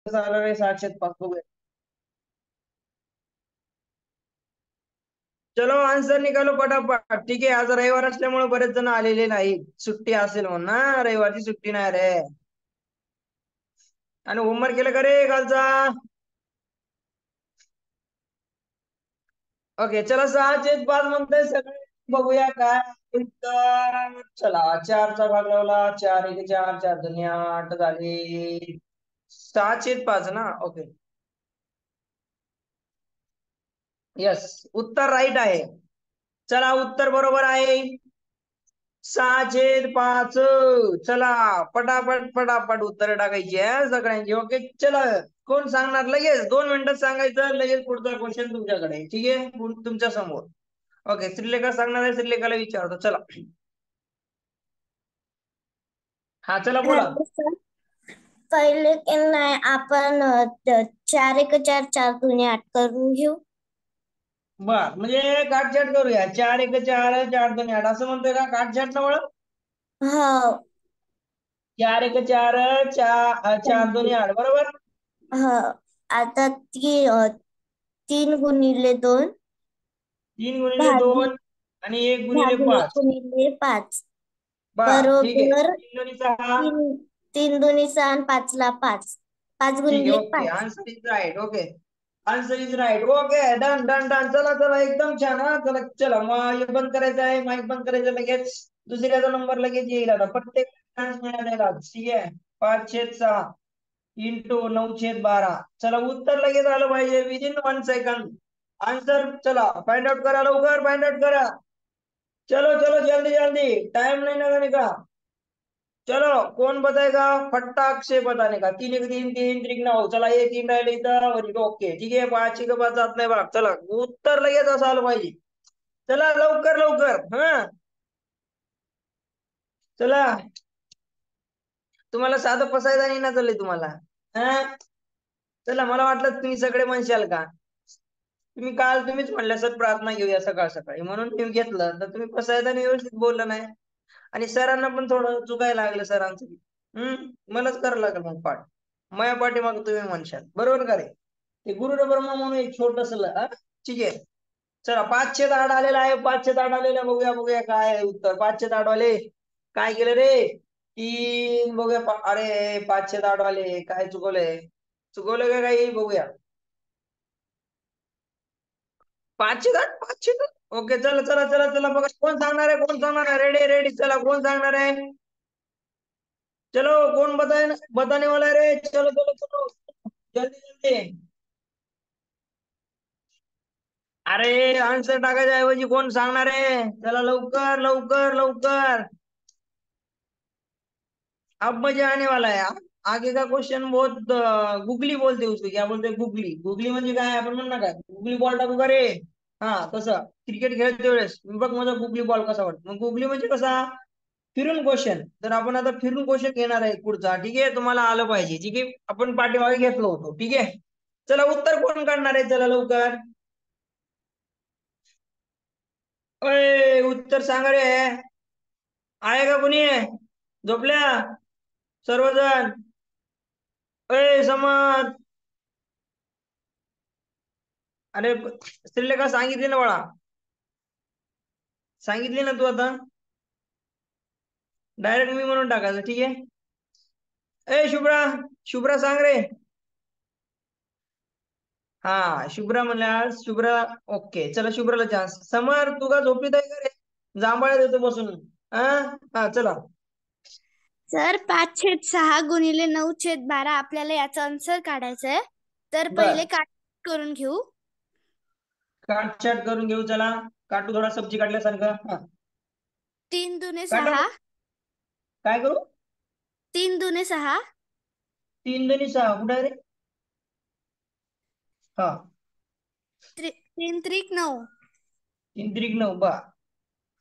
आलं रे 705 बघूया. चलो आन्सर निकालो पटापट. ठीक आहे, आज रविवार असल्यामुळे बरेच जण आलेले नाहीत, सुट्टी असेल म्हणून ना, रविवारची सुट्टी नाही रे. आणि होमवर्क केलं का रे कालचा? ओके चला, 6/5 म्हणताय सगळे. बघूया काय उत्तर. चला, 4चा भाग लावला, 4 1 4, 4 2 8 झाली. 6/5 ना. ओके, यस, उत्तर राईट आहे. चला, उत्तर बरोबर आहे. 6/5. चला, पटापट पटापट उत्तर टाकायची आहे सगळ्यांची. ओके चला, कोण सांगणार? लगेच 2 मिनिटात सांगायचं, लगेच पुढचा क्वेश्चन तुमच्याकडे. ठीक आहे, तुमच्या समोर. ओके, श्रीलेखा सांगणार आहे, श्रीलेखाला विचारतो. चला, हा चला बोला. Hello sir. पहिले की नाही आपण 4 1 4 4 2 8 करून घेऊ. बर, म्हणजे काटछाट करूया. 4 1 4 4 2 8 असं म्हणतोय का? काटछाट ना वळ. हो. 4 1 4 4 4 2 8 बरोबर. हो. आता 3 गुणिले 2 भागी 3 गुणिले 2 आणि 1 गुणिले भागिले 5. 1 गुणिले 5 बर, ठीक आहे. बरोबर. 3 2 6. तीन 3 2 6 आणि 5 ला 5. पाच ठीक आहे, गुणिले ओके, पाच answer is right. Okay, answer is right. Okay, done done done. चला चला, एकदम छान. हा चला चला, माईक बंद करायचं आहे, माईक बंद करायचं लगेच. दुसऱ्याचा नंबर लगेच येईल आता. प्रत्येक चान्स मिळालेला. ठीक आहे, 5/6 इंटू 9/12. चला, उत्तर लगेच आलं पाहिजे विदिन 1 सेकंड. आन्सर चला फाइंड आउट करा, लवकर फाइंड आउट करा. चलो चलो, जल्दी जल्दी, टाइम नहीं लगाने का. चलो, कौन बताएगा? फटाक से बताने का. 3 1 3 3 3 9. चला, ये 3 राहिले इथं और इथं. ओके, ठीक आहे, 5 जात नाही भाग. चला, उत्तर लगेच असं आलं पाहिजे. चला लवकर लवकर. हा चला, तुम्हाला साधं फसायचं नाही ना चाललंय तुम्हाला? हा चला, मला वाटलं तुम्ही सगळे म्हणशाल का. तुम्हीच म्हणल्या सर प्रार्थना घेऊया सकाळ सकाळी, म्हणून मी घेतलं. तर तुम्ही फसायचं आणि व्यवस्थित बोलला नाही. आणि सरांना पण थोडं चुकायला लागलं सरांचं. मलाच करावं लागेल मग पाठ. माझ्या पाठीमाग तुम्ही म्हणशाल, बरोबर का रे? ते गुरुर ब्रह्मा म्हणून एक छोटस. ठीक आहे, चला, 5/8 आलेला आहे. 5/8 आलेला, बघूया बघूया काय आहे उत्तर. 5/8 वाले काय केलं रे? 3 बघूया. अरे, 5/8 वाले काय चुकवलंय? चुकवलं का काही? बघूया. 5/8 5/8. ओके, चला चला चला चला, बघा कोण सांगणार आहे, कोण सांगणार आहे. रेडी रेडी, चला, कोण सांगणार आहे? चलो, कौन बताने वाला है रे? चलो चलो चलो, जल्दी जल्दी. अरे, आन्सर टाकायच्या ऐवजी कोण सांगणार आहे? चला, लवकर लवकर लवकर. अब मजा आने वाला है. आगे का क्वेश्चन बहुत गुगली बोलते उसको. क्या बोलते? गुगली. गुगली म्हणजे काय? आपण म्हणणार काय गुगली बॉल टाकू का रे? हा, तसं क्रिकेट खेळते वेळेस बघ माझा गुगली बॉल कसा वाटतो. मग गुगली म्हणजे कसा? फिरून क्वेश्चन. तर आपण आता फिरून क्वेश्चन घेणार आहे पुढचा. ठीक आहे, तुम्हाला आलं पाहिजे. ठीक आहे, आपण पाठीमागे घेतलो होतो. ठीक आहे, चला, उत्तर कोण काढणार आहे? चला लवकर. अय, उत्तर सांगा रे. आहे का कोणी? झोपल्या सर्वजण? अय समर. अरे, श्रीलेखा सांगितली ना बाळा, सांगितली ना तू आता. डायरेक्ट मी म्हणून टाकायचं. ठीक आहे. ए शुभ्रा, शुभ्रा सांग रे. हा, शुभ्रा म्हणल्या शुभ्रा. ओके, चला, शुभ्राला चान्स. समर, तू का झोपलीत आहे का रे? जांभळ्या देतो बसून. हा हा, चला. सर, 5/6 गुणिले 9/12 आपल्याला याचा आन्सर काढायचा आहे. तर पहिले बर, काट करून घेऊ. काटछाट करून घेऊ. चला, काटू थोडा सब्जी काढल्यासारखं. हा, 3 2 6. काटा. काय करू? 3 2 6. 3 2 6 कुठे आहे रे? हा, 3 3 9. 3 3 9. बा,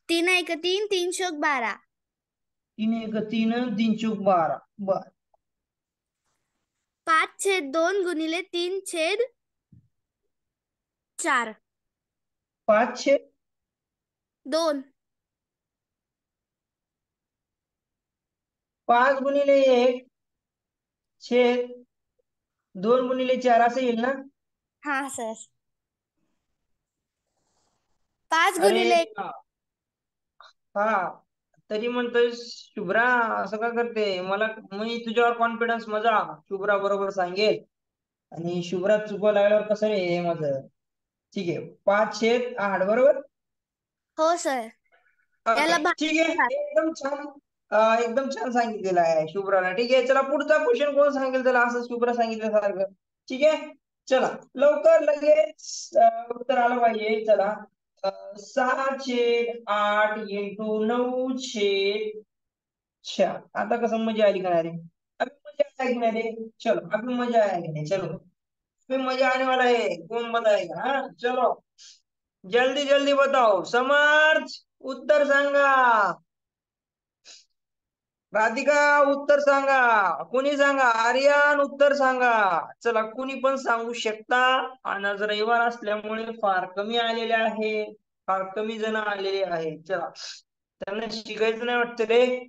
3 1 3 3 शोक 12. 3 1 3 3 चूक 12. बर, 5/2 गुणिले 3/4. 2. 5 गुणिले 1 छेद 2 गुणिले 4 असं येईल ना? हा सर. 5 अरे गुणिले हा, तरी म्हणतोय शुभ्रा असं का करते? मी तुझ्यावर कॉन्फिडन्स माझा शुभ्रा बरोबर सांगेल. आणि शुभ्रा चुका लागल्यावर कसं रे हे माझं? ठीक आहे, 5/8 बरोबर. हो सर. ओके, याला ठीक आहे, भाग एकदम छान. एकदम छान सांगितलेलं आहे शुभ्राला. ठीक आहे, चला पुढचा क्वेश्चन कोण सांगेल त्याला असं शुभ्रा सांगितल्यासारखं. ठीक आहे, चला लवकर लगेच उत्तर आलं पाहिजे. चला 6/8 इंटू 9/4. आता कसं मजा आली का नाही रे? अभी मजा आएगी ना रे? चलो अभी मजा आएगी नहीं, चलो अभी मजा आने वाला है. कौन बताएगा? हाँ चलो, जल्दी जल्दी बताओ. समर्थ उत्तर सांगा. राधिका उत्तर सांगा. कुणी सांगा. आर्यन उत्तर सांगा. चला कुणी पण सांगू शकता. आणि आज रविवार असल्यामुळे फार कमी आलेले आहे. फार कमी जण आलेले आहे. चला, त्यांना शिकायचं नाही वाटतं रे.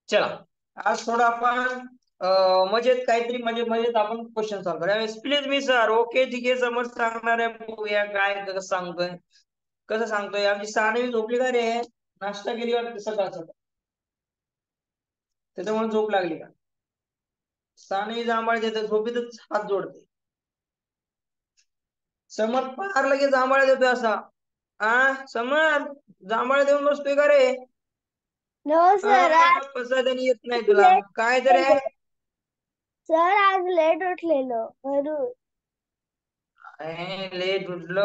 चला, आज थोडं आपण मजेत काहीतरी म्हणजे मजेत आपण क्वेश्चन सॉल्व करूया. Please me sir. ओके ठीक आहे, समज सांगणार आहे. बघूया काय कसं सांगतोय. कसं सांगतोय. आमची सानवी झोपली का रे? नाश्ता केली वाटतं सकाळचं, त्याच्यामुळे झोप लागली का? सानवी जांभळ देते, झोपेतच हात जोडते. समज फार लगेच जांभळ देतोय असा. समज जांभळ देऊन बसतोय का रे? No sir. आज पसायदानी येत नाही तुला लेट काय तरी आहे? सर आज लेट उठलेलो म्हणून. लेट उठलो.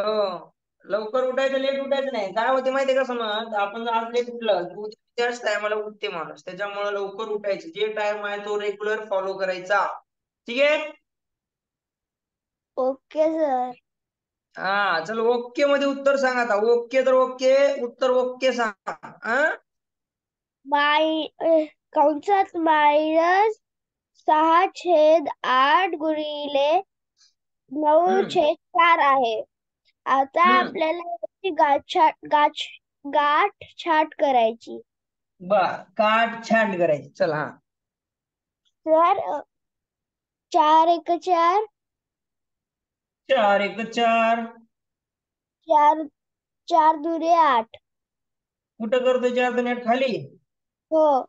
लवकर उठायचं, लेट उठायचं नाही. काय होते माहितीये का? समज आपण आज लेट उठलं, त्याच टायमाला उठते माणूस. त्याच्यामुळे लवकर उठायचं. जे टाइम आहे तो रेग्युलर फॉलो करायचा. ठीक आहे. Okay sir. चल ओके मध्ये उत्तर सांग आता. ओके तर ओके, उत्तर ओके सांग. कंसात -6/8 गुणिले 9/4 आहे. आता आपल्याला याची गाठ करायची. बर, काट छान करायची. चल हा. तर 4 1 4, 4 1 4. 4 4 दुने 8. कुठं करतोय 4 2 8 खाली? हो.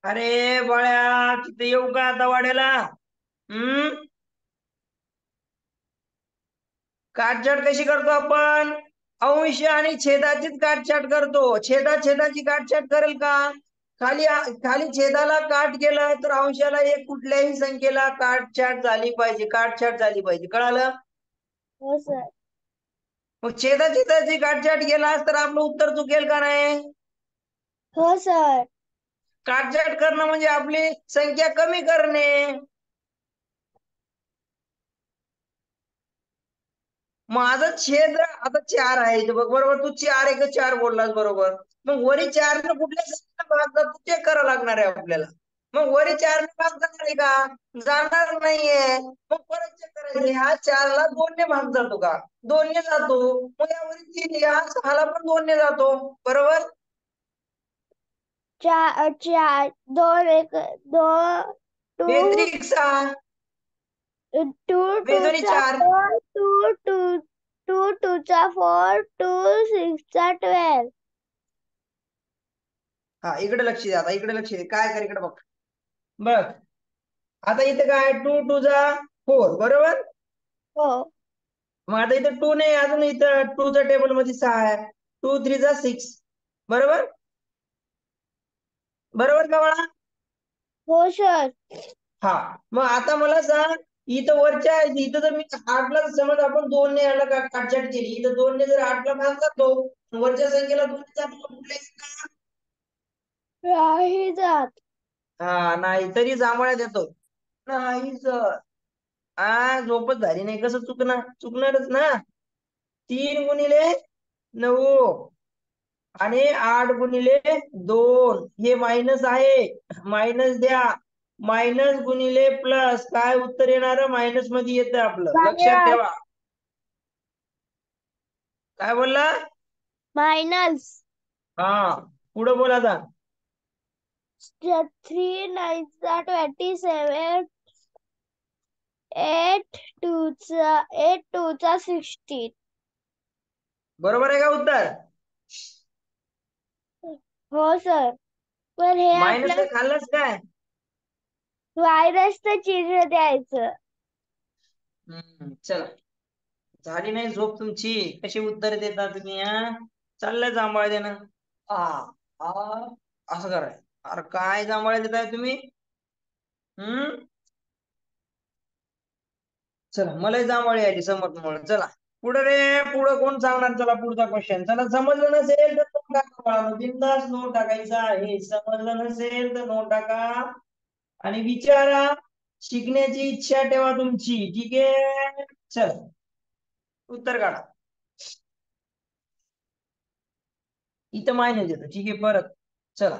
अरे बाळ्या, तिथे येऊ का आता वाड्याला? काटछाट कशी करतो आपण? अंश आणि छेदाचीच काटछाट करतो. छेदाची काटछाट करेल का? खाली खाली छेदाला काट गेलं तर अंशाला एक कुठल्याही संख्येला काटछाट झाली पाहिजे. काटछाट झाली पाहिजे. कळालं? हो सर. मग छेदाची काटछाट गेलास तर आपलं उत्तर चुकेल का नाही? हो सर. काटछाट करणं म्हणजे आपली संख्या कमी करणे. माझं छेद आता 4 आहे इथे बघ. बरोबर, तू 4 1 4 बोललास बरोबर. मग वरी 4 न कुठल्या संख्येला भाग जातो चेक करावं लागणार आहे आपल्याला. मग वरी 4 ने भाग जाणार आहे का? जाणार नाहीये. मग परत चेक करायचं. ह्या 4 ला 2 ने भाग जातो का? 2 ने जातो. मग यावरी 3, ह्या 6 ला पण 2 ने जातो. बरोबर. 4 2 1 2 बेत्रिक 6, 2 2 बेदोनी चा 4. 4 2 2 2 2 चा 4 2 6 चा 12. हा, इकडे लक्ष दे. आता इकडे लक्ष दे. काय कर इकडे बघ. बघ आता इथे काय 2 2 जा 4 बरोबर. हो. मग आता इथे 2 नाही, अजून इथं 2 च्या टेबल मध्ये 6 आहे. 2 3 जा 6 बरोबर. बरोबर का बाळा? हो सर. हा, मग आता मला सांग, इथं वरच्या इथं जर मी 8ला समज आपण 2 ने याला काटछाट केली, इथं 2 ने जर 8ला भाग जातो, वरच्या संख्येला 2 ने जातो कुठल्या का? नाही जात. नाही, तरी जांभळ्या देतो. नाही सर. झोपच झाली नाही. कसं चुकणारच ना. 3 गुणिले 9 आणि 8 गुणिले 2 हे मायनस आहे. मायनस द्या. मायनस गुणिले प्लस काय उत्तर येणार? मायनस मध्ये येतं आपलं. लक्षात ठेवा. काय बोलला? मायनस. पुढे बोला आता. 3 9 27. एट टूचा 16. बरोबर आहे का उत्तर? हो सर. पण हे मायनस आपल्या खाल्लंच काय? व्हायरसचं चिन्ह द्यायचं. चला, झाली नाही झोप तुमची? कशी उत्तर देता तुम्ही? चाललंय जांभळ देणं. आ आ असं कराय. अरे काय जांभळ देताय तुम्ही? चला, मलाही जांभळी आली समोर. चला पुढे रे, पुढे कोण सांगणार? चला पुढचा क्वेश्चन. चला, समजलं नसेल तर नोट टाका, बिंदास नोट टाकायचा आहे. समजलं नसेल तर नोट टाका आणि विचारा. शिकण्याची इच्छा ठेवा तुमची. ठीक आहे, चल उत्तर काढा. इथं मायनस येतं. ठीक आहे, परत चला.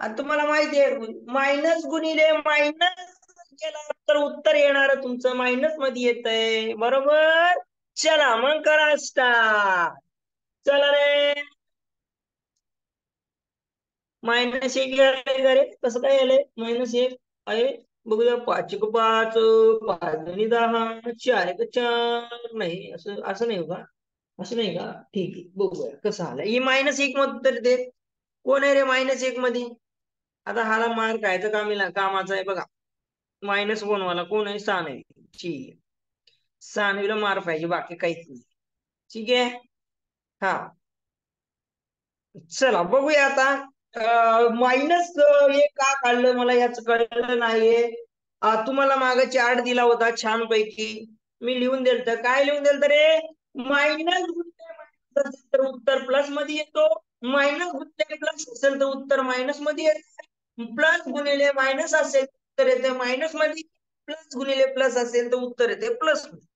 आणि तुम्हाला माहिती आहे, मायनस गुणिले मायनस केला तर उत्तर येणार तुमचं मायनस मध्ये येतंय. बरोबर. चला मग करा स्टार्ट. चला रे, -1 आलंय का रे? कसं काय आलंय -1? आहे बघूया. 5 एक 5, 5 दुनी 10, 4 एक 4. नाही, असं असं नाही का? असं नाही का? ठीक आहे, बघूया कसं आलं. ही -1 मध्ये तर ते कोण आहे रे -1 मध्ये? आता हाला मार खायचं कामाचं आहे बघा. -1 वाला कोण आहे? सानवी. ठीक आहे, सानवीला मार पाहिजे, बाकी काहीच नाही. ठीक आहे, हा. चला बघूया आता. -1 का काढलं मला याच कळलं नाहीये. तुम्हाला मागे चार्ट दिला होता छान पैकी. मी लिहून दिलं तर काय लिहून दिलं रे? मायनस गुणिले असेल तर उत्तर प्लस मध्ये येतो. मायनस गुणिले प्लस असेल तर उत्तर मायनस मध्ये येते. प्लस गुणिले मायनस असेल तर येते मायनस मध्ये. प्लस गुणिले प्लस असेल तर उत्तर येते प्लस मध्ये.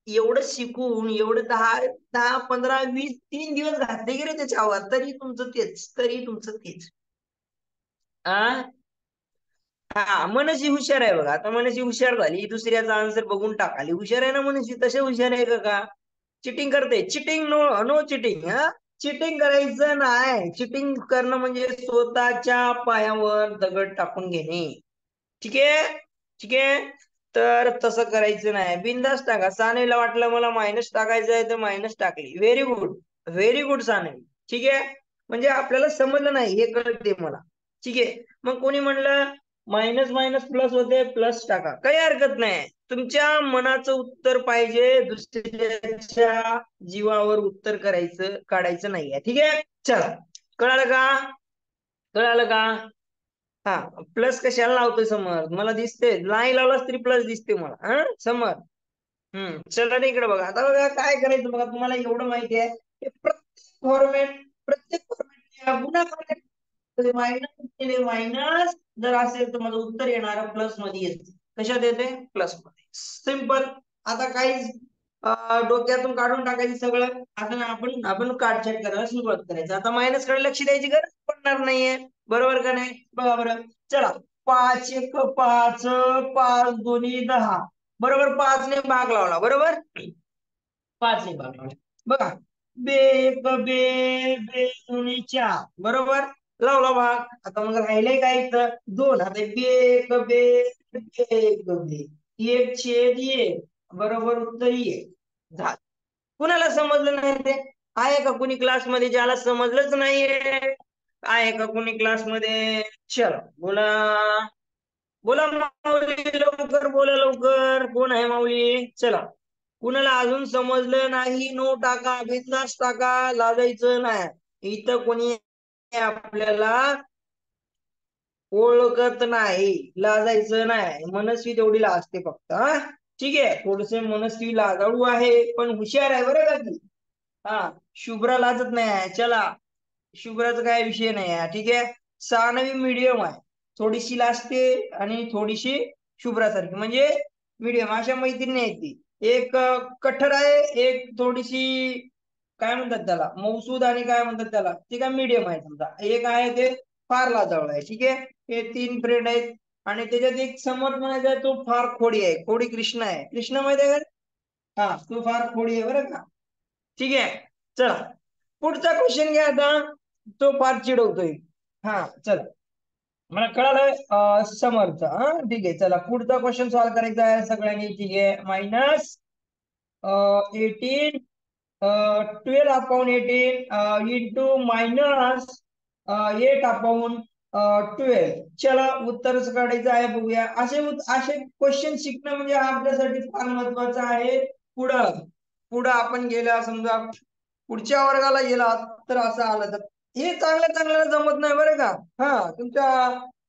एवढं शिकून एवढं 10, 15, 20 3 दिवस घातले गेले त्याच्यावर, तरी तुमचं तेच. आ हा, मनशी हुशार आहे बघा. आता मनशी हुशार झाली, दुसऱ्याचा आन्सर बघून टाकाली. हुशार आहे ना मनशी? तसे हुशार आहे का? चिटिंग करते? Cheating no, no cheating. Cheating करायचं नाही. चिटिंग करणं म्हणजे स्वतःच्या पायावर दगड टाकून घेणे. ठीक आहे, ठीक आहे. तर तसं करायचं नाही, बिंदास टाका. सानेला वाटलं मला मायनस टाकायचं आहे तर मायनस टाकली. Very good, very good Sane. ठीक आहे, म्हणजे आपल्याला समजलं नाही हे कळते मला. ठीक आहे, मग कोणी म्हणलं मायनस मायनस प्लस होते, प्लस टाका, काही हरकत नाही. तुमच्या मनाचं उत्तर पाहिजे, दुसऱ्याच्या जीवावर उत्तर काढायचं नाहीये. ठीक आहे, चला. कळालं का? कळालं का? हा, प्लस कशाला लावतोय समर? मला दिसते, नाही लावलास तरी प्लस दिसते मला. समर. चला इकडे बघा. आता बघा काय करायचं बघा. तुम्हाला एवढं माहिती आहे, प्रत्येक फॉर्मेट गुणाकार मायनस मायनस जर असेल तर माझं उत्तर येणार प्लस मध्ये येते. कशात येते? प्लस मध्ये. सिंपल. आता काहीच डोक्यातून काढून टाकायचं सगळं. आता आपण काढछाट करायला सुरुवात करायचं. आता मायनस कडे लक्ष द्यायची गरज पडणार नाहीये. बरोबर का नाही? बघा बरं. चला, 5 एक 5, 5 दोन्ही 10. बरोबर, 5 ने भाग लावला. बरोबर, 5 ने भाग लावला. बघा, बे एक बे, बे दोन्ही 4. बरोबर, लावला भाग. आता मग राहिले काय इथं? 2. आता बे एक बे, बे एक बे, 1/1. बरोबर, उत्तर ये. झालं. कुणाला समजलं नाही ते? आहे का कुणी क्लासमध्ये ज्याला समजलंच नाहीये? आहे का कुणी क्लासमध्ये? चला बोला, बोला माऊली, लवकर बोला, लवकर. कोण आहे माऊली? चला, कुणाला अजून समजलं नाही? नो टाका, बिंदास टाका, लाजायचं नाही. इथं कोणी आपल्याला ओळखत नाही, लाजायचं नाही. मनस्वी तेवढी लाजते फक्त. ठीक आहे, थोडस मनस्वी लाजाळू आहे पण हुशार आहे बरं का ती. शुभ्रा लाजत नाही. चला, शुभ्राचा काय विषय नाही आहे. ठीक आहे, सानवी मीडियम आहे. थोडीशी लाजते आणि थोडीशी शुभ्रासारखी, म्हणजे मीडियम अशा मैत्रिणी आहेत ती. एक कठोर आहे, एक थोडीशी काय म्हणतात त्याला, मौसूद, आणि काय म्हणतात त्याला, ती काय मीडियम आहे समजा. एक आहे ते फार लाजाळू आहे. ठीक आहे, हे 3 फ्रेंड आहेत. आणि त्याच्यात एक समोर म्हणायचा तो फार खोडी आहे. खोडी कृष्ण आहे. कृष्ण माहिती आहे का? तो फार खोडी आहे बरं का. ठीक आहे, चला पुढचा क्वेश्चन घ्या आता. तो फार चिडवतोय. चला, मला कळालं समर्थ. हा ठीक आहे, चला पुढचा क्वेश्चन सॉल्व्ह करायचा आहे सगळ्यांनी. ठीक आहे, minus 18 12 upon 18 into minus 8 upon 12. चला उत्तरच काढायचं आहे, बघूया. असे क्वेश्चन शिकणं म्हणजे हा आपल्यासाठी फार महत्वाचं आहे. पुढं पुढं आपण गेला, समजा पुढच्या वर्गाला गेला तर असं आलं तर हे चांगल्या चांगल्याला जमत नाही बरं का. हा, तुमच्या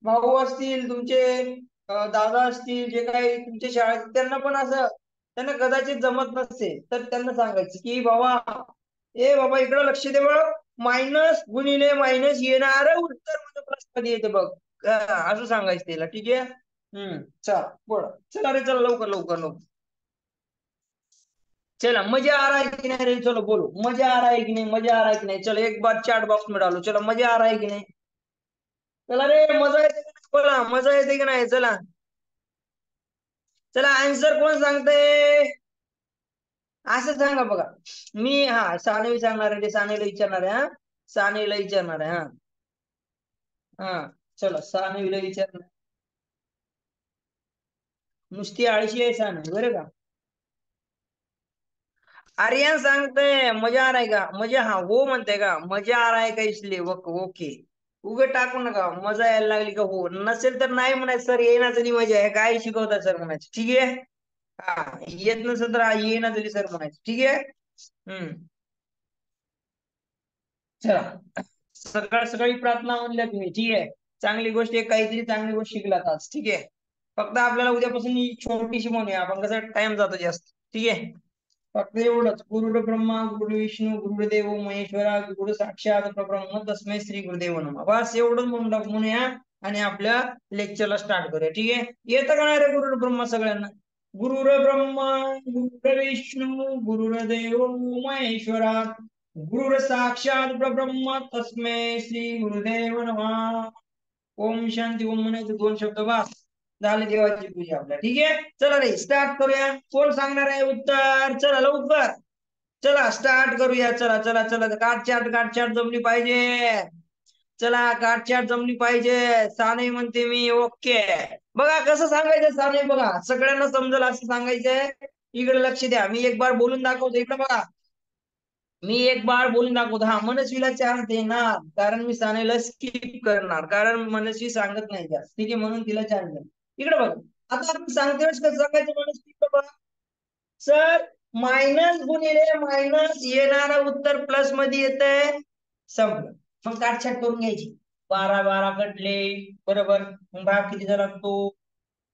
भाऊ असतील, तुमचे दादा असतील, जे काही तुमच्या शाळेत, त्यांना पण असं त्यांना कदाचित जमत नसेल तर त्यांना सांगायचं की बाबा, ए बाबा इकडं लक्ष दे बघ, मायनस गुणिले मायनस येणार उत्तर म्हणजे प्लस मध्ये येते बघ. असं सांगायचं त्याला. ठीक आहे. चला बोला, चला रे, चला लवकर लवकर लवकर. चला, मजा आ रहा है कि नहीं रे, चलो बोलो, मजा आ रहा है कि नहीं, मजा आ रहा है कि नहीं. चलो एक बार चैट बॉक्स में डालो, चलो मजा आ रहा है कि नहीं. चला रे, मजा येते की नाही, बोला मजा येते की नाही. चला चला, आन्सर कोण सांगते असं सांगा बघा. मी हा सानवी सांगणार आहे, ते सानेला विचारणार आहे. हा, सानेला विचारणार आहे. हा हा, चलो सानवीला विचारणार. नुसती आळशी आहे सानवी बरं का. आर्यन सांगते मजा आ रहा है का, मजा, हा हो म्हणते का, मजा आ रहा है का, इसलिए ओके. उगे टाकू नका, मजा यायला लागली का हो, नसेल तर नाही म्हणायचं सर येईना तरी मजा आहे, काय शिकवता सर म्हणायचं. ठीक आहे. हा, येत नसेल तर येईना तरी सर म्हणायचं. ठीक आहे. चला, सकाळ सकाळी प्रार्थना म्हणल्या तुम्ही. ठीक आहे, चांगली गोष्ट आहे, काहीतरी चांगली गोष्ट शिकलात आज. ठीक आहे. फक्त आपल्याला उद्यापासून ही छोटीशी म्हणूया आपण, कसं टाइम जातो जास्त. ठीक आहे. फक्त एवढंच, गुरुर ब्रह्मा गुरु विष्णू गुरुदेव महेश्वरा गुरु साक्षात परब्रह्म तस्मै श्री गुरुदेव नमः. बस एवढंच म्हणूया आणि आपल्या लेक्चरला स्टार्ट करूया. ठीक आहे. येतं का नाही रे गुरुर ब्रह्मा सगळ्यांना? गुरुर ब्रह्मा गुरुर विष्णू गुरुदेव महेश्वरा गुरुर साक्षात परब्रह्म तस्मै श्री गुरुदेव नमः. ओम शांती ओम म्हणायचं 2 शब्द बस, झाले देवाची पूजा आपल्या. ठीक आहे. चला रे स्टार्ट करूया. कोण सांगणार आहे उत्तर? चला लवकर, चला स्टार्ट करूया. चला चला चला, काट चाट जमली पाहिजे. चला काट जमली पाहिजे. साने म्हणते मी ओके. बघा कसं सांगायचं साने, बघा सगळ्यांना समजेल असं सांगायचंय. इकडे लक्ष द्या, मी एक बार बोलून दाखवतो. इकडे बघा, मी एक बार बोलून दाखवतो. हा, मनस्वीला चान्स देणार, कारण मी सानेला स्किप करणार, कारण मनस्वी सांगत नाही जास्त. ठीक आहे, म्हणून तिला चान्स देणार. इकडे बघा, आता आपण सांगतोय कसं सांगायचं मनस्वी. बघा सर, मायनस गुणिले मायनस येणारं उत्तर प्लस मध्ये येतंय, संपलं. मग काटछाट करून घ्यायची. 12 12 कटले बरोबर. मग भाग कितीचा लागतो?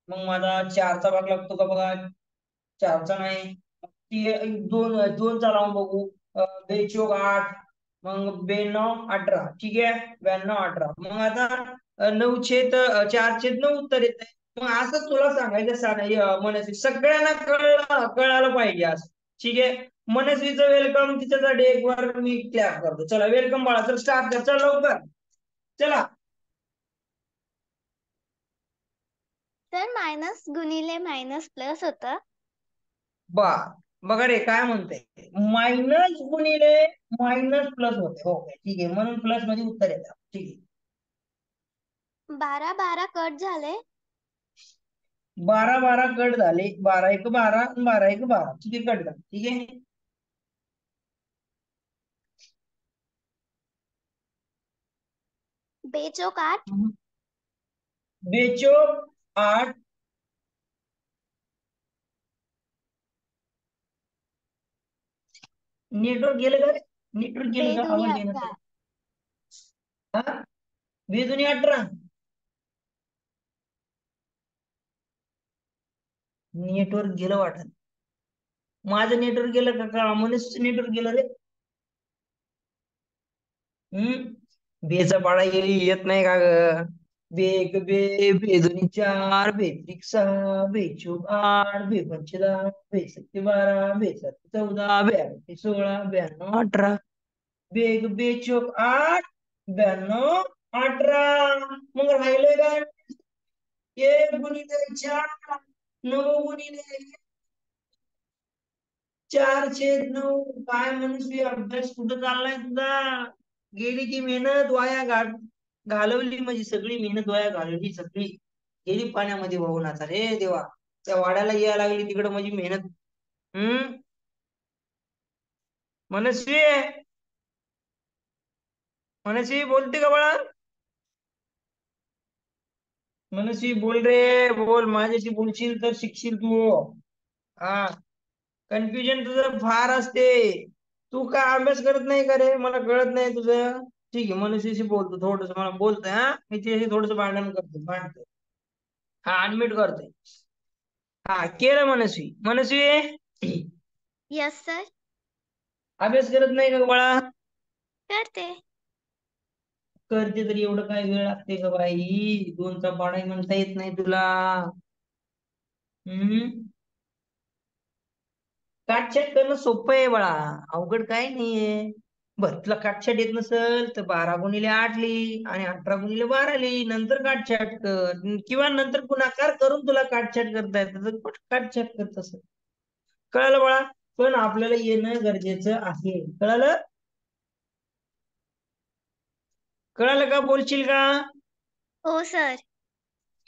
मग माझा 4चा भाग लागतो का बघा. 4चा नाही, दोन दोनचा लावून बघू. बेचोक 8, मग 92 18. ठीक आहे, 92 18. मग आता 9/4/9 उत्तर येत आहे. मग असं तुला सांगायचं मनस्वी सगळ्यांना कळायला पाहिजे असं. ठीक आहे. मनस्वीचं वेलकम, तिच्यासाठी एक बार मी क्लॅप करतो. चला वेलकम बाळा, चल स्टार्ट कर, चल लवकर चला. सर मायनस गुणिले मायनस प्लस होतं. बा बघा रे काय म्हणते, मायनस गुणिले मायनस प्लस होते. ओके ठीक आहे, म्हणून प्लस मध्ये उत्तर येतं. ठीक आहे. 12 12 कट झाले. 12 12 कट झाले. 12 1 12 आणि 12 1 12. ठीक आहे, कट झाले. ठीक आहे. बेचोक 8. बेचोक 8. नेटवर्क गेलं का रे? नेटवर्क गेलं का? बेदुनी आवाज येणार 18. हा, बेदुनी 18. नेटवर्क गेलं वाटत. माझं नेटवर्क गेलं का मनुष्य नेटवर्क गेलं रे? बेचा पाडा येत नाही का ग? बेग बे, बेदुनी 4, बेत्रिक 6, बेचोक 8, बेपंचे 10, बेसत्ते 12, बेसात 14, 42 16, 92 18. बेग बेचोक 8, 92 18. मग राहिलंय काय? 1 गुणिले 4, 9 गुणिले 4/9. काय म्हणून अभ्यास कुठं चाललाय तुझा? गेली की मेहनत वाया घाट. घालवली म्हणजे सगळी मेहनत वाया घालवली, सगळी गेली पाण्यामध्ये वाहून. आता रे देवा, त्या वाड्याला यायला लागली तिकडं माझी मेहनत. हम्म. मनस्वी, मनस्वी बोलते का बाळा? मनस्वी बोल रे, बोल, माझ्याशी बोलशील तर शिकशील तू. हा. कन्फ्युजन तुझं फार असते. तू का अभ्यास करत नाही का रे? मला कळत नाही तुझं. ठीक आहे, मनस्वीशी बोलतो थोडस, मला बोलतोय. हा, मी तिच्याशी थोडस भांडण करतो, भांडतोय. हा, अनम्यूट करतोय. हा, केलं मनस्वी. मनस्वी, यस सर. अभ्यास करत नाही का बाळा? करते. करते तरी एवढं काय वेळ लागते का बाई? दोनचा पाढाही म्हणता येत नाही तुला. हम्म. काटछाट करणं सोपं आहे बाळा, अवघड काय नाहीये. बर, तुला काटछाट येत नसल तर 12 गुणिले 8 लिही आणि 18 गुणिले 12 लिही, नंतर काटछाट कर. किंवा नंतर गुणाकार करून तुला काटछाट करता येतं तर काटछाट कर तसं. कळालं बाळा? पण आपल्याला येणं गरजेचं आहे. कळालं? कळालं का? बोलशील का? हो सर.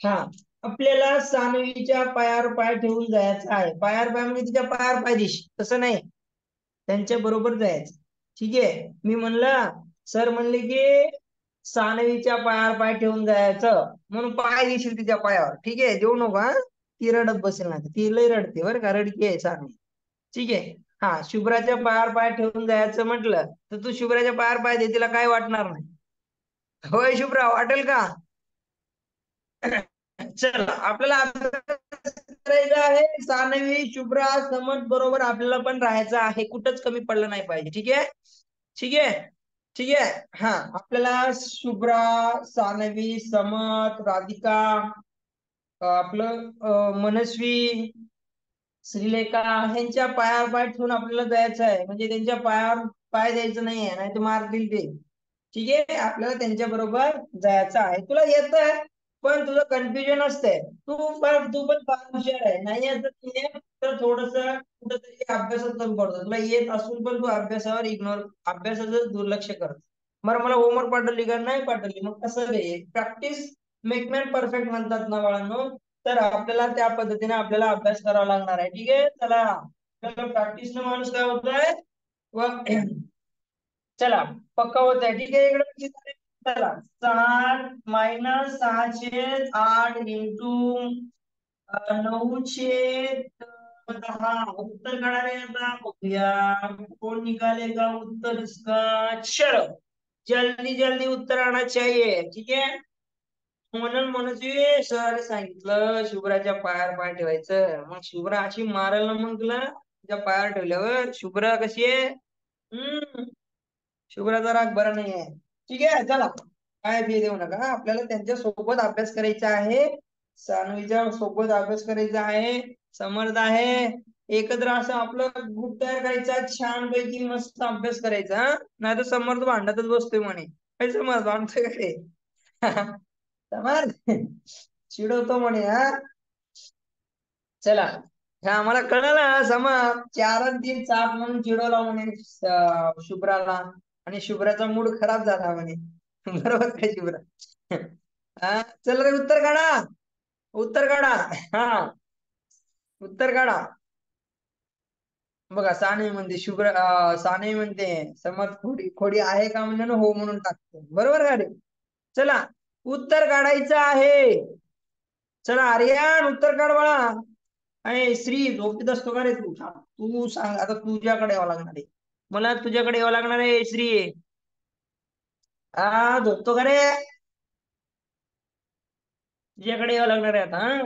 हा. आपल्याला सानवीच्या पायावर पाय ठेवून जायचं आहे. पायावर पाय म्हणजे तिच्या पायावर पाय देशील तसं नाही, त्यांच्या बरोबर जायचं. ठीक आहे, मी म्हणलं, सर म्हणले की सानवीच्या पायावर पाय ठेवून जायचं, म्हणून पाय देशील तिच्या पायावर. ठीक आहे, देऊ नका. ती रडत बसेल ना, ती लय रडते बरं का, रडकी आहे सानवी. ठीक आहे. हा, शुभ्राच्या पायावर पाय ठेवून जायचं म्हटलं तर तू शुभ्राच्या पायावर पाय दे, तिला काय वाटणार नाही. होय शुभ्रा, वाटेल का? चल, आपल्याला अभ्यास करायचा आहे. सानवी, शुभ्रा, समत बरोबर आपल्याला पण राहायचं आहे, कुठंच कमी पडलं नाही पाहिजे. ठीक आहे, ठीक आहे, ठीक आहे. हा, आपल्याला शुभ्रा, सानवी, समत, राधिका, आपलं मनस्वी, श्रीलेखा ह्यांच्या पायावर पाय ठेवून आपल्याला जायचं आहे. म्हणजे त्यांच्या पायावर पाय द्यायचं नाहीये, नाही तर मारतील ते. ठीक आहे, आपल्याला त्यांच्या बरोबर जायचं आहे. तुला येत आहे, पण तुझं कन्फ्युजन असतंय. तू पण फार हुशार आहे. नाही येत तर थोडस कुठंतरी अभ्यासात कमी पडतो. तुला येत असून पण तू अभ्यासावर अभ्यासाचं दुर्लक्ष करतो. बरं, मला होमवर्क पाठवली का? नाही पाठवली. मग कसं रे? प्रॅक्टिस मेक मॅन परफेक्ट म्हणतात ना बाळांनो. तर आपल्याला त्या पद्धतीने आपल्याला अभ्यास करावा लागणार आहे. ठीक आहे, चला. प्रॅक्टिस न माणूस काय होतोय? व चला, पक्का होत आहे. ठीक आहे, इकडे चला. 7 - 6/8 इंटू 9/10. उत्तर काढा रे. आता बघूया कोण निकालेगा उत्तर इसका. चलो, जल्दी जल्दी उत्तर आना चाहिए. ठीक है, म्हणून मनस्वी सर सांगितलं शुभ्राच्या पायावर पाय ठेवायचं. मग शुभ्रा अशी मारल ना मग तुला, तुझ्या पायावर ठेवल्यावर. शुभ्रा कशी आहे? शुभ्राचा राग बरा नाही आहे. ठीक आहे, चला, काय फी देऊ नका. आपल्याला त्यांच्या सोबत अभ्यास करायचा आहे, सानवीच्या सोबत अभ्यास करायचा आहे. समर्थ आहे, एकत्र असं आपलं ग्रुप तयार करायचा, छान पैकी मस्त अभ्यास करायचा. नाही तर समर्थ भांडतच बसतोय म्हणे. काय समर्थ भांडतोय का रे? समर्थ चिडवतो म्हणे. हा, चला. हा, मला कळलं. समज 4 आणि 3 म्हणून चिडवला म्हणे शुभ्राला, आणि शुभ्राचा मूड खराब झाला म्हणे. बरोबर काय शुभ्रा? हा, चल रे, उत्तर काढा, उत्तर काढा. हा, उत्तर काढा. बघा, साने म्हणते साने म्हणते समज खोडी खोडी आहे का म्हणून हो म्हणून टाकतो. बरोबर का रे? चला, उत्तर काढायचं आहे. चला आर्यन, उत्तर काढ बाळा. अरे श्री, झोपीत असतो का रे तू? तू सांग आता, तुझ्याकडे यावं लागणार आहे. मला तुझ्याकडे यावं लागणार आहे श्री. हा, झोपतो का रे? तुझ्याकडे यावं लागणार आहे आता. हा,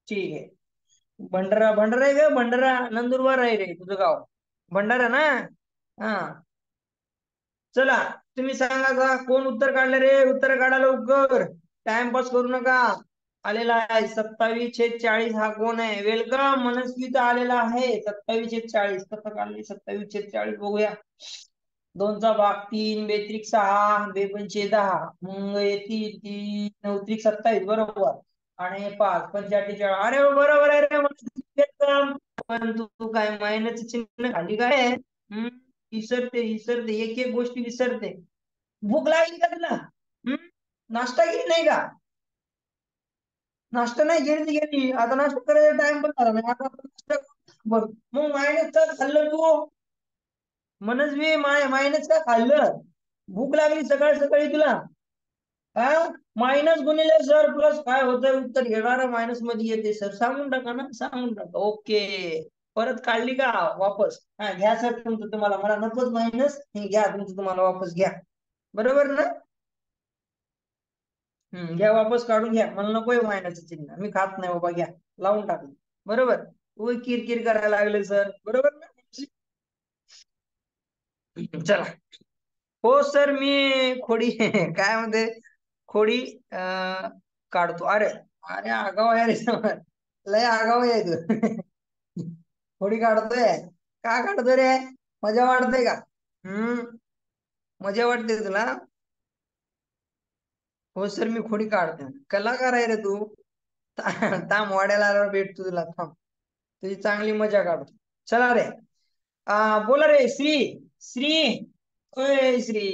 ठीक आहे. भंडारा, भंडारा आहे का? भंडारा नंदुरबार आहे रे तुझं गाव. भंडारा ना? हा, चला. तुम्ही सांगा का कोण उत्तर काढलं रे? उत्तर काढा लवकर, टाइमपास करू नका. आलेला आहे 27/40. हा कोण आहे? वेलकम. मनस्वीचा आलेला आहे 27/40. कसं काढले 27/40? बघूया. 2 चा भाग 3, बेत्रिक 6, बेपंचे 10, मग येतील 3, 9 त्रिक 27. बरोबर. आणि 5, 5 × 48. अरे हो, बरोबर आहे रे एकदम. पण तू काय महिन्याचं चिन्ह खाली काय आहे? विसरते विसरते, एक एक गोष्टी विसरते. भूक लागली का तुला? नाश्ता केली नाही का? नाश्ता नाही गेली आता नाश्ता करायचा टाइम पण झाला नाही आता आपण नाश्ता बरं मग मायनसचा खाल्लं तू मनस्वी मायनस का खाल्लं भूक लागली सकाळी सकाळी तुला हा मायनस गुणिले सर प्लस काय होतं उत्तर घेणारा मायनस मध्ये येते सर सांगून टाका ना सांगून टाका ओके परत काढली का वापस हा घ्या सर तुमचं तुम्हाला मला नकोच मायनस हे घ्या तुमचं तुम्हाला वापस घ्या बरोबर ना घ्या वापस काढून घ्या मला नकोय मायनसचं चिन्ह मी खात नाही बाबा घ्या लावून टाकलं बरोबर तू किरकिर करायला लागले सर बरोबर ना चला हो सर मी खोडी काय म्हणते खोडी काढतो अरे अरे आगाव आहे रे समर लय आगाव आहे तू खोडी काढतोय का काढतोय रे मजा वाटते का हम्म मजा वाटते तुला हो सर मी खोडी काढते कलाकार आहे रे तू थांब वाड्याला आल्यावर भेटतो तुला थांब तुझी चांगली मजा काढतो चला रे बोला रे श्री श्री ओय श्री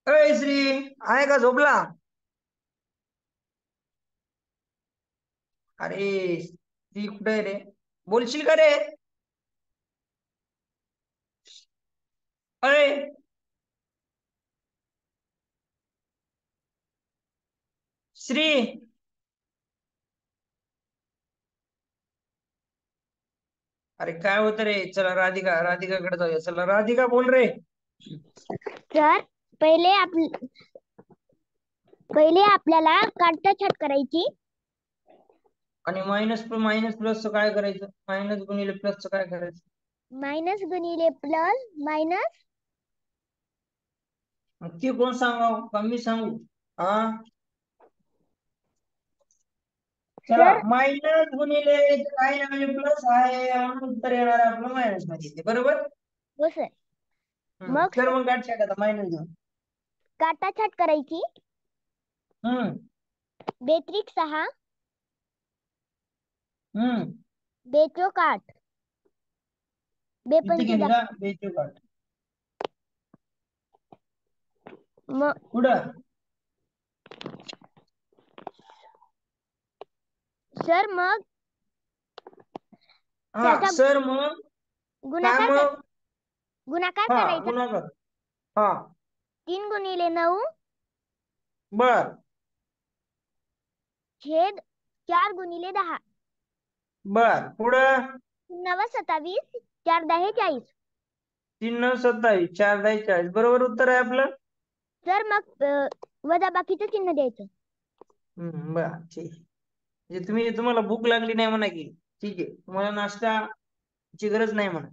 ओय श्री आहे का झोपला अरे श्री कुठे आहे रे बोलशील का रे अरे श्री अरे काय होतं रे चला राधिका राधिकाकडे जाऊया चला राधिका बोल रे सर पहिले आपल्याला काढता छाट करायची आणि मायनस प्लसचं काय करायचं मायनस गुणिले प्लसचं काय करायचं मायनस गुणिले प्लस मायनस मग ते कोण सांगावं का मी सांगू हा चला सर मायनस गुणिले काय म्हणजे प्लस आहे म्हणून उत्तर येणार आपलं मायनस मध्ये येते बरोबर हो सर मग कर मग गाठ आता मायनस घेऊन काढता छाट करायची हम्म बेत्रिक 6 हम्म बेचोक 8 किती बेपंची केली 10 का बेचू गाठ मग पुढं सर मग हा त्याचा सर मग काय गुणाकार मग गुणाकार हा करायचा गुणाकार हा 3 गुणिले 9 बर छेद 4 गुणिले 10 बर पुढं 9 27 4 10 40 3 9 27 4 10 40 बरोबर उत्तर आहे आपलं सर मग वजा बाकीचं चिन्ह द्यायचं बर ठीक म्हणजे तुम्हाला भूक लागली नाही म्हणा की ठीक आहे तुम्हाला नाश्ताची गरज नाही म्हणा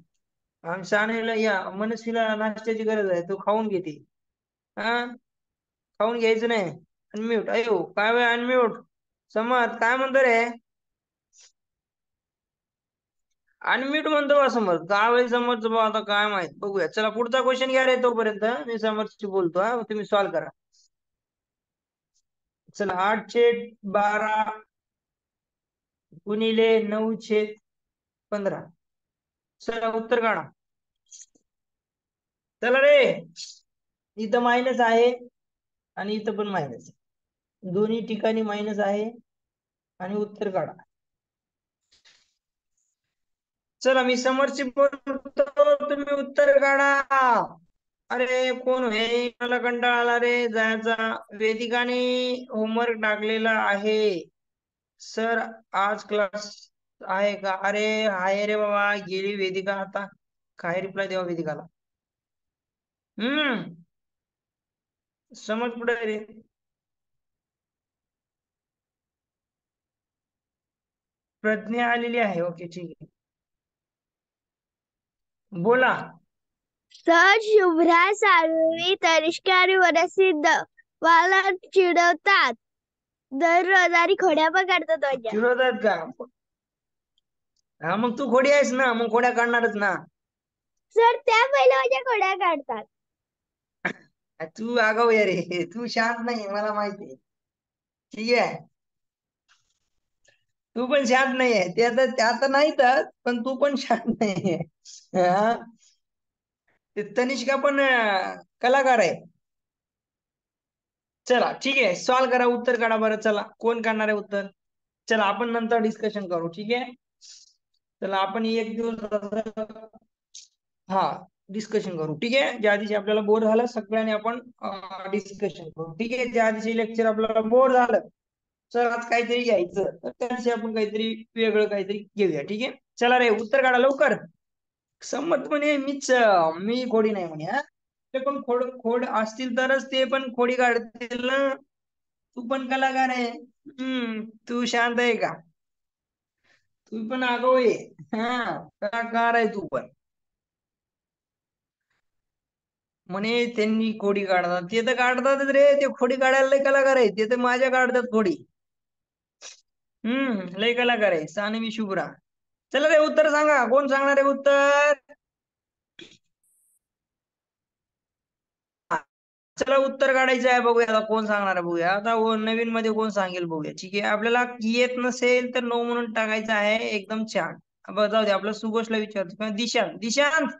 आमच्या शाळेला या मनस्वीला नाश्त्याची गरज आहे तू खाऊन घेते हा खाऊन घ्यायचं नाही अनम्यूट अयो काय वेळ अनम्यूट समज काय म्हणतो रे अनम्यूट म्हणतो बा समज काय वेळ समज बा आता काय माहित बघूया चला पुढचा क्वेश्चन घ्या रे तोपर्यंत मी समजशी बोलतो हा तुम्ही सॉल्व्ह करा चला 8/12 गुणिले 9/15 चला उत्तर काढा चला रे इथं मायनस आहे आणि इथं पण मायनस आहे दोन्ही ठिकाणी मायनस आहे आणि उत्तर काढा चला मी समोरची बोलतो तुम्ही उत्तर काढा अरे कोण हे मला कंटाळा आला रे जायचा वेदिकाने होमवर्क टाकलेला आहे सर आज क्लास आहे का अरे आहे रे बाबा गेली वेदिका आता काय रिप्लाय द्यावा वेदिकाला समज पुढे रे प्रज्ञा आलेली आहे ओके ठीक आहे बोला सर शुभ्रा सानवी तनिष्का आणि मनस्वी मला चिडवतात दररोज आणि खोड्या पण काढतात माझ्या चिडवतात का हा मग तू खोडी आहेस ना मग खोड्या काढणारच ना सर त्या पहिले माझ्या खोड्या काढतात तू आगाऊ आहे रे तू शांत नाही मला माहिती आहे ठीक आहे तू पण शांत नाहीये ते आता नाही तर पण तू पण शांत नाहीये हा ते तनिष्का पण कलाकार आहे. चला ठीक आहे, सॉल्व करा, उत्तर काढा बरं. चला कोण काढणार आहे उत्तर? चला आपण नंतर डिस्कशन करू, ठीक आहे. चला आपण एक दिवस हा डिस्कशन करू, ठीक आहे. ज्या दिवशी आपल्याला बोर झालं सगळ्यांनी आपण डिस्कशन करू, ठीक आहे. ज्या दिवशी लेक्चर आपल्याला बोर झालं, सर आज काहीतरी घ्यायचं, तर त्या दिवशी आपण काहीतरी वेगळं काहीतरी घेऊया, ठीक आहे. चला रे उत्तर काढा लवकर. संमत म्हणे मी खोडी नाही म्हणे. हा ते पण खोड खोड असतील तरच ते पण खोडी काढतील ना. तू पण कलाकार आहे. तू शांत आहे का? तू पण आगाऊ आहे. हा कलाकार आहे तू पण. म्हणे त्यांनी खोडी काढतात, ते तर काढतातच रे. ते खोडी काढायला लय कलाकार आहे. ते तर माझ्या काढतात खोडी. लय कलाकार आहे सानवी शुभ्रा. चला रे उत्तर सांगा, कोण सांगणार आहे उत्तर? चला उत्तर काढायचं आहे, बघूया आता कोण सांगणार आहे. बघूया आता नवीन मध्ये कोण सांगेल, बघूया. ठीक आहे, आपल्याला येत नसेल तर नो म्हणून टाकायचं आहे. एकदम छान. बरं जाऊ दे, आपल्या सुगोषला विचारतो. दिशांत दिशांत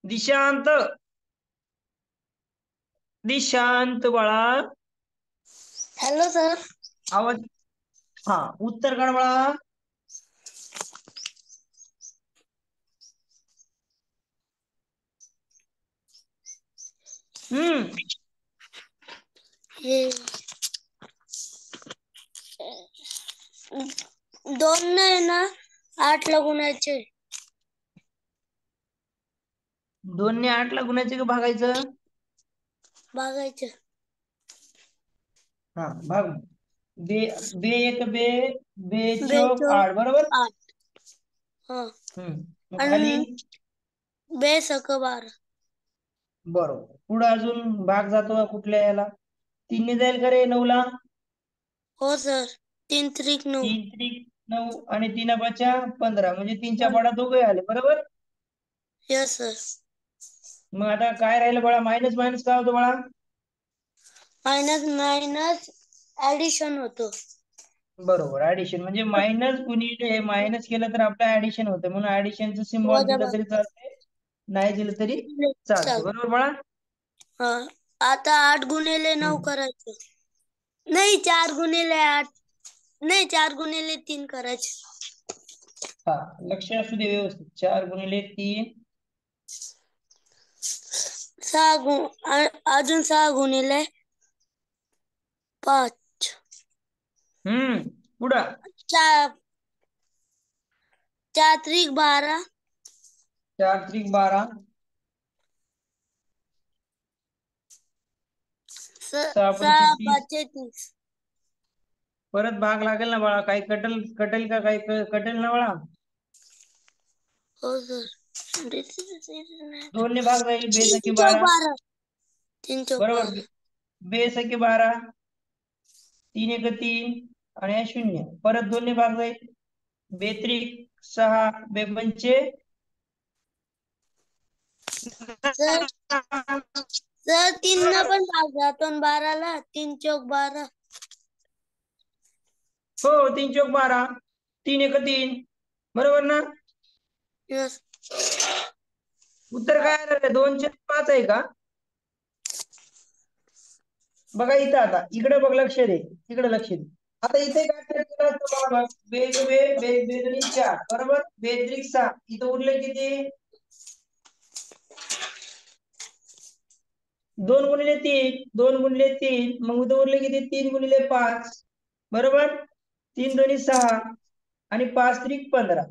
दिशांत दिशांत बाळा, हॅलो सर. आवाज. हा उत्तर काढ बाळा. हम्म हे 2 नाही ना 8 ला गुणायचे. 2 ने 8 ला गुणायचं का भागायचं? भागायचे. हा भाग. बे बे एक बे बे चौक बेचो 8 बरोबर. 8. हा मग खाली आणि बेसक 12. बरोबर. पुढे अजून भाग जातो का कुठल्या याला? 3 ने जाईल का रे 9 ला? हो सर. 3 त्रिक 9. 3 त्रिक 9 आणि 3 पाचा 15, म्हणजे 3च्या पाडा दोघे आले बरोबर. Yes sir. मग आता काय राहिलं बाळा? मायनस मायनस काय होतं बाळा? मायनस मायनस ऍडिशन होतो. बरोबर, ऍडिशन म्हणजे मायनस गुणिले मायनस केलं तर आपलं ऍडिशन होतं, म्हणून ऍडिशनचं सिम्बॉल वजा दिलं तरी चालते, नाही दिलं तरी चालते. चाल. बरोबर बाळा. हा आता 8 गुणिले 9 करायचं. नाही 4 गुणिले 8. नाही 4 गुणिले 3 करायचे. हा लक्ष असू दे व्यवस्थित. 4 गुणिले 3 अजून 6 गुणिले 5. पुढं 4 त्रिक 12. 4 त्रिक 12. 6 पंचे 6 30. पाचे 30. परत भाग लागेल ना बाळा? काही कटल कटेल का? काही कटेल ना बाळा? हो सर. 2 ने भाग जाईल. 2 3 सके चौक 12 12. 3 चौक बरोबर. 12. 2 सके 12, 3 एक 3 आणि हे 0. परत 2 ने भाग जाईल. 2 त्रिक 6, 2 पंचे सर 3 न पण भाग जातो 12 ला. 3 चौक 12. हो 3 चौक 12, 3 एक 3 बरोबर ना. यस. उत्तर काय आलं? 2/5 आहे का? बघा इथं, आता इकडे बघ, लक्ष दे, इकडे लक्ष दे. आता इथे काय केलं असतं बघा, बेग बे बेग बेदनी 4 बरोबर. बेद्रिक 6, इथं उरले किती? 2 गुणिले 3, 2 गुणिले 3, मग इथं उरले किती? 3 गुणिले 5 बरोबर. 3 दोन्ही 6 आणि 5 त्रिक 15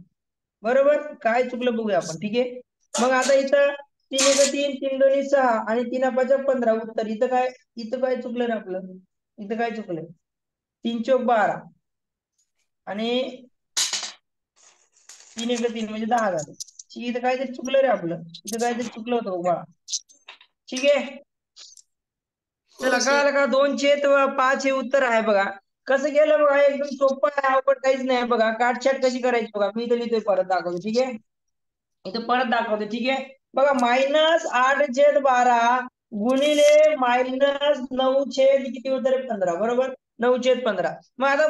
बरोबर. काय चुकलं बघूया आपण, ठीक आहे. मग आता इथं 3 एक 3, 3 दोन्ही 6 आणि 3 पाचा 15 उत्तर. इथं काय चुकलं रे आपलं? इथं काय चुकलं? 3 चौक 12 आणि 3 एक 3 म्हणजे 10 झालं. इथं काहीतरी चुकलं रे आपलं. इथं काहीतरी चुकलं होतं बाळा. ठीक आहे. चला हो सर. कळालं का? 2/5 हे उत्तर आहे बघा. कसं केलं बघा? एकदम सोपं आहे, अवघड काहीच नाही बघा. काटछाट कशी करायची बघा, मी इथं लिहितोय, परत दाखवतो, ठीक आहे. इथं परत दाखवतो, ठीक आहे. बघा -8/12 गुणिले -9 छेद किती होतं रे? 15 बरोबर. 9/15. मग आता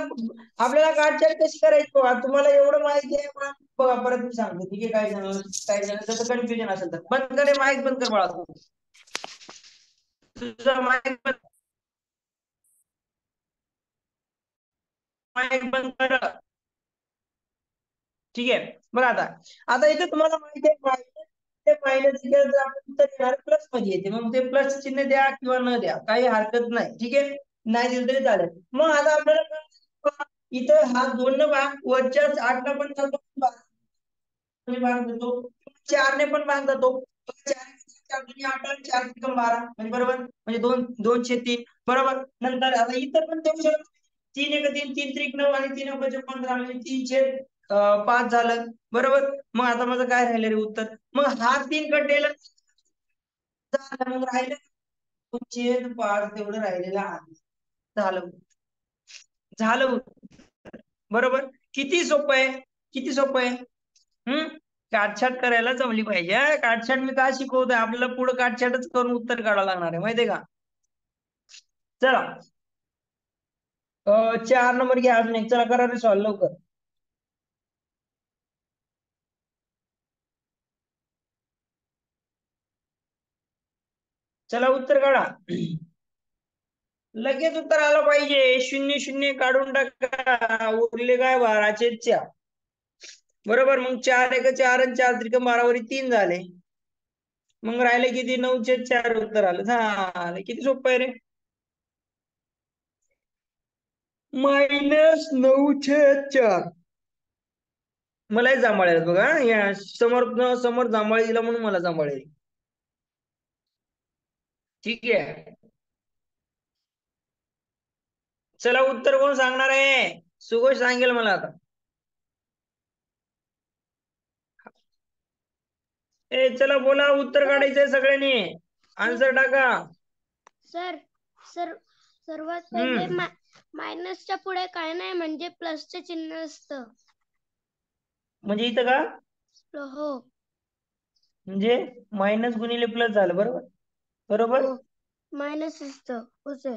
आपल्याला काटछाट कशी करायची बघा, तुम्हाला एवढं माहिती आहे मग बघा, परत मी सांगतो. ठीक आहे, काय जण त्याचं कन्फ्युजन असेल तर बंद कर, माईक बंद कर बाळा. तुझा माईक बंद कर. ठीक आहे, बघा आता. आता इथे तुम्हाला माहिती आहे मायनस जर आपण उत्तर येणार प्लस मध्ये येते, मग ते प्लस चिन्ह द्या किंवा न द्या, काही हरकत नाही. ठीक आहे, नाही दिलं तरी चालेल. मग आता आपल्याला इथं हा 2 न भाग, वरच्या 8 न पण जातो, भाग देतो, 4 ने पण भाग जातो. 4 आणि 4 त्रिकम 12 म्हणजे बरोबर, म्हणजे 2/3 बरोबर. नंतर आता इथं पण देऊ शकतो, 3 एक 3, 3 त्रिक 9 आणि 3 पंच 15 म्हणजे 3/5 झालं बरोबर. मग आता माझं काय राहिलं रे उत्तर, मग हा 3 कटेल मग राहिलं 2/5 तेवढं राहिलेलं आहे. झालं झालं बरोबर. किती सोपं आहे, किती सोपं आहे. काटछाट करायला जमली पाहिजे. काटछाट मी का शिकवतोय, आपल्याला पुढे काटछाटच करून उत्तर काढावं लागणार आहे, माहितीये का. चला 4 नंबर घ्या अजून एक. चला करा रे सॉल्व लवकर. चला उत्तर काढा. लगेच उत्तर आलं पाहिजे. 0 0 काढून टाका, उरले काय 12/4 बरोबर. मग 4 एक 4 आणि 4 त्रिकम 12 वरी 3 झाले. मग राहिले किती, 9/4 उत्तर आलं. झालं, किती सोपं आहे रे. -9/4. मलाही जांभळे बघा, या समोर समोर जांभळे दिला म्हणून मला जांभळे. ठीक आहे, चला उत्तर कोण सांगणार आहे. सुगोष सांगेल मला आता. चला बोला, उत्तर काढायचंय सगळ्यांनी, आन्सर टाका. सर सर्वात पहिले हम्म मायनसच्या पुढे काय नाही, म्हणजे प्लसचे चिन्ह असतं. म्हणजे इथं का, हो म्हणजे मायनस गुणिले प्लस झालं बरोबर. बरोबर, हो मायनस असतं. हो सर.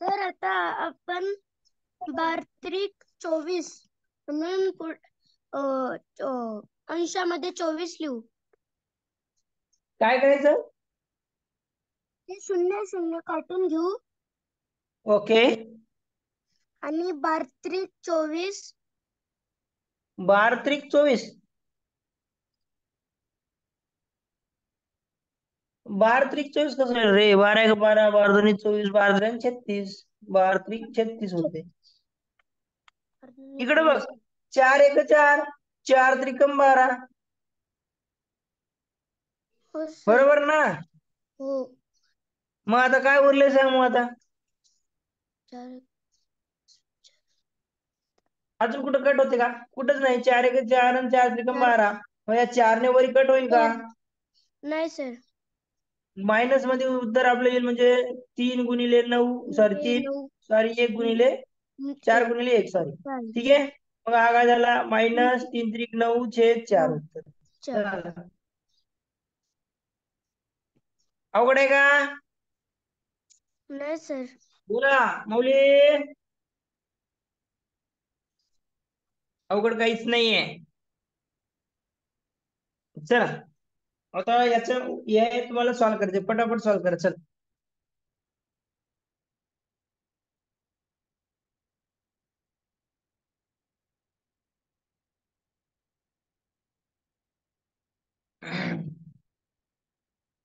सर आता आपण 12/24 म्हणून अंशामध्ये 24 लिहू. काय करायचं, ते 0 0 काढून घेऊ ओके. आणि 12/24 12/24 12/24 कसं आहे रे, 12 एक 12, 12 24, 12 36, 12/36 होते. इकडे बघ, 4 एक 4, 4 त्रिकम 12 हो सर. बरोबर ना. हो मग आता काय उरले सांग, मग आता अजून कुठं कट होते का, कुठंच नाही. 4 एक 4 आणि 4 त्रिकम 12, मग या 4 ने वरी कट होईल का. नाही सर. मायनस मध्ये उत्तर आपलं येईल, म्हणजे 3 गुणिले 9 सॉरी 3 सॉरी 1 गुणिले 4 गुणिले 1 सॉरी. ठीक आहे, मग हा काय झाला, -3 त्रिक 9/4 उत्तर झालं. अवघड आहे का, नाही सर. बोला मौली. अवघड काहीच नाहीये. चला आता हे तुम्हाला सॉल्व्ह करायचे, पटापट सॉल्व्ह करा. चल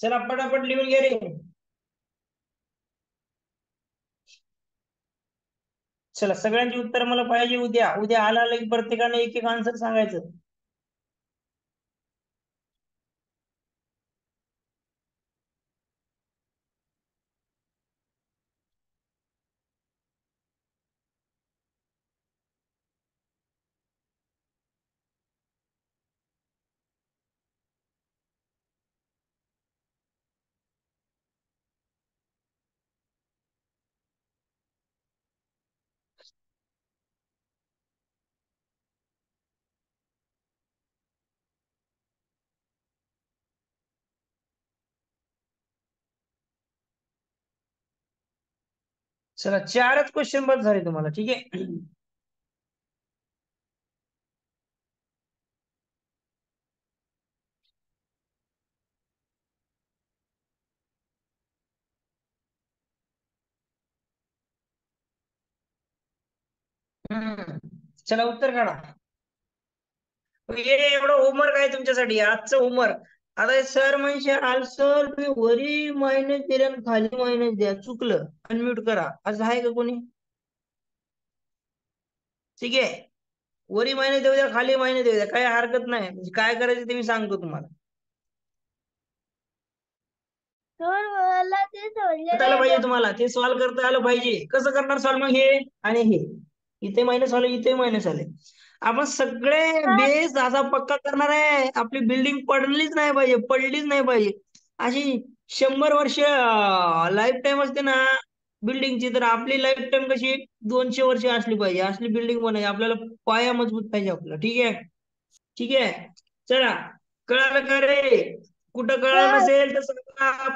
चला पटापट लिहून घे रे. चला सगळ्यांची उत्तर मला पाहिजे. उद्या उद्या आला की प्रत्येकाने एक एक आन्सर सांगायचं. चला 4च क्वेश्चन बस झाले तुम्हाला, ठीक आहे. हम्म. चला उत्तर काढा. हे एवढं होमवर्क आहे तुमच्यासाठी, आजचं होमवर्क. आता सर म्हणजे आल सर तुम्ही वरी मायनस दिले आणि खाली मायनस द्या, चुकलं अनम्यूट करा, असं आहे का कोणी? ठीक आहे, वरी मायनस देऊ द्या, खाली मायनस देऊ द्या, काही हरकत नाही. म्हणजे काय करायचं ते मी सांगतो तुम्हाला. सर मला ते करता आलं पाहिजे तुम्हाला, ते सॉल्व्ह करता आलं पाहिजे. कसं करणार सॉल्व्ह मग? हे आणि हे इथे मायनस आले, इथे मायनस आले. आपण सगळे बेस असा पक्का करणार आहे, आपली बिल्डिंग पडलीच नाही पाहिजे, पडलीच नाही पाहिजे. अशी 100 वर्ष लाईफ टाईम असते ना बिल्डिंगची, तर आपली लाईफ टाईम कशी 200 वर्ष असली पाहिजे, असली बिल्डिंग बनायची आपल्याला. पाया मजबूत पाहिजे आपला, ठीक आहे. ठीक आहे, चला. कळालं का रे? कुठं कळालं सर नसेल तर सांगा.